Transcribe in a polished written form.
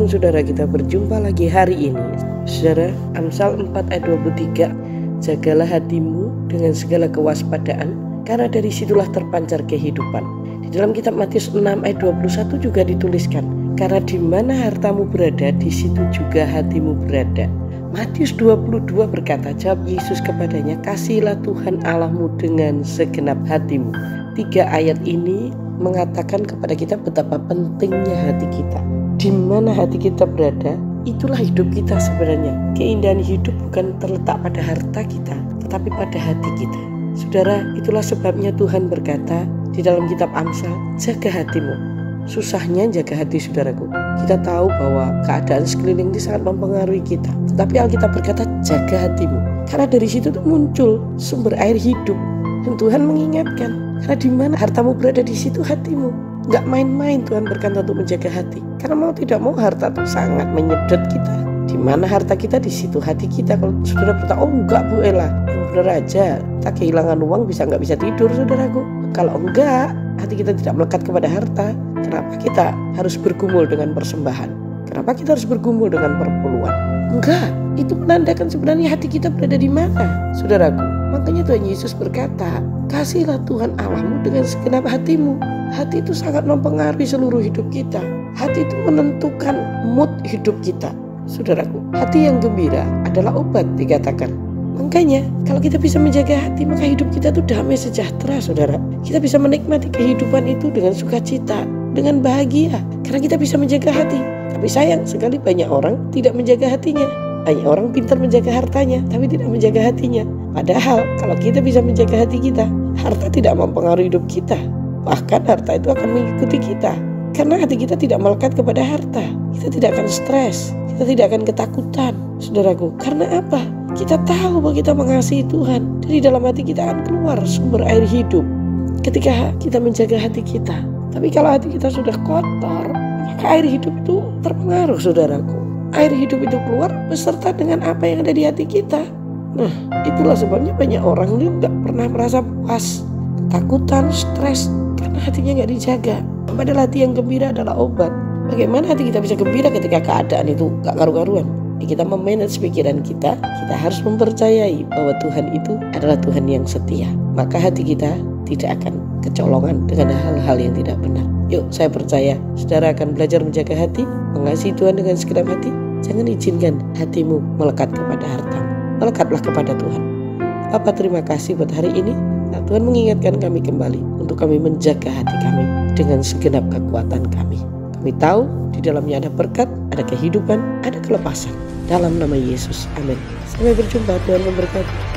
Shalom saudara, kita berjumpa lagi hari ini. Saudara, Amsal 4 ayat 23, jagalah hatimu dengan segala kewaspadaan, karena dari situlah terpancar kehidupan. Di dalam kitab Matius 6 ayat 21 juga dituliskan, karena di mana hartamu berada, di situ juga hatimu berada. Matius 22 berkata, jawab Yesus kepadanya, kasihilah Tuhan Allahmu dengan segenap hatimu. 3 ayat ini mengatakan kepada kita betapa pentingnya hati kita. Di mana hati kita berada, itulah hidup kita sebenarnya. Keindahan hidup bukan terletak pada harta kita, tetapi pada hati kita. Saudara, itulah sebabnya Tuhan berkata di dalam kitab Amsal, jaga hatimu. Susahnya jaga hati saudaraku. Kita tahu bahwa keadaan sekeliling ini sangat mempengaruhi kita. Tetapi Alkitab berkata, jaga hatimu. Karena dari situ tuh muncul sumber air hidup. Dan Tuhan mengingatkan, karena di mana hartamu berada, di situ hatimu. Gak main-main Tuhan berkata untuk menjaga hati. Karena mau tidak mau harta itu sangat menyedot kita. Di mana harta kita, di situ hati kita. Kalau saudara berkata, oh enggak Bu Ella, yang benar aja, tak kehilangan uang nggak bisa tidur saudaraku. Kalau enggak, hati kita tidak melekat kepada harta. Kenapa kita harus bergumul dengan persembahan? Kenapa kita harus bergumul dengan perpuluhan? Enggak, itu menandakan sebenarnya hati kita berada di mana, saudaraku. Makanya Tuhan Yesus berkata, kasihilah Tuhan Allahmu dengan segenap hatimu. Hati itu sangat mempengaruhi seluruh hidup kita. Hati itu menentukan mood hidup kita, saudaraku. Hati yang gembira adalah obat dikatakan. Makanya kalau kita bisa menjaga hati, maka hidup kita itu damai sejahtera, saudara. Kita bisa menikmati kehidupan itu dengan sukacita, dengan bahagia, karena kita bisa menjaga hati. Tapi sayang sekali banyak orang tidak menjaga hatinya. Banyak orang pintar menjaga hartanya, tapi tidak menjaga hatinya. Padahal kalau kita bisa menjaga hati kita, harta tidak mempengaruhi hidup kita. Bahkan harta itu akan mengikuti kita. Karena hati kita tidak melekat kepada harta. Kita tidak akan stres, kita tidak akan ketakutan, saudaraku. Karena apa? Kita tahu bahwa kita mengasihi Tuhan. Dari dalam hati kita akan keluar sumber air hidup ketika kita menjaga hati kita. Tapi kalau hati kita sudah kotor, maka air hidup itu terpengaruh, saudaraku. Air hidup itu keluar beserta dengan apa yang ada di hati kita. Nah, itulah sebabnya banyak orang ini gak pernah merasa puas, ketakutan, stres, karena hatinya gak dijaga. Padahal hati yang gembira adalah obat. Bagaimana hati kita bisa gembira ketika keadaan itu gak karu-karuan? Kita memanage pikiran kita harus mempercayai bahwa Tuhan itu adalah Tuhan yang setia. Maka hati kita tidak akan kecolongan dengan hal-hal yang tidak benar. Yuk, saya percaya saudara akan belajar menjaga hati, mengasihi Tuhan dengan segenap hati. Jangan izinkan hatimu melekat kepada harta. Melekatlah kepada Tuhan. Bapa, terima kasih buat hari ini. Nah, Tuhan mengingatkan kami kembali untuk kami menjaga hati kami dengan segenap kekuatan kami. Kami tahu di dalamnya ada berkat, ada kehidupan, ada kelepasan. Dalam nama Yesus, amin. Sampai berjumpa, Tuhan memberkati.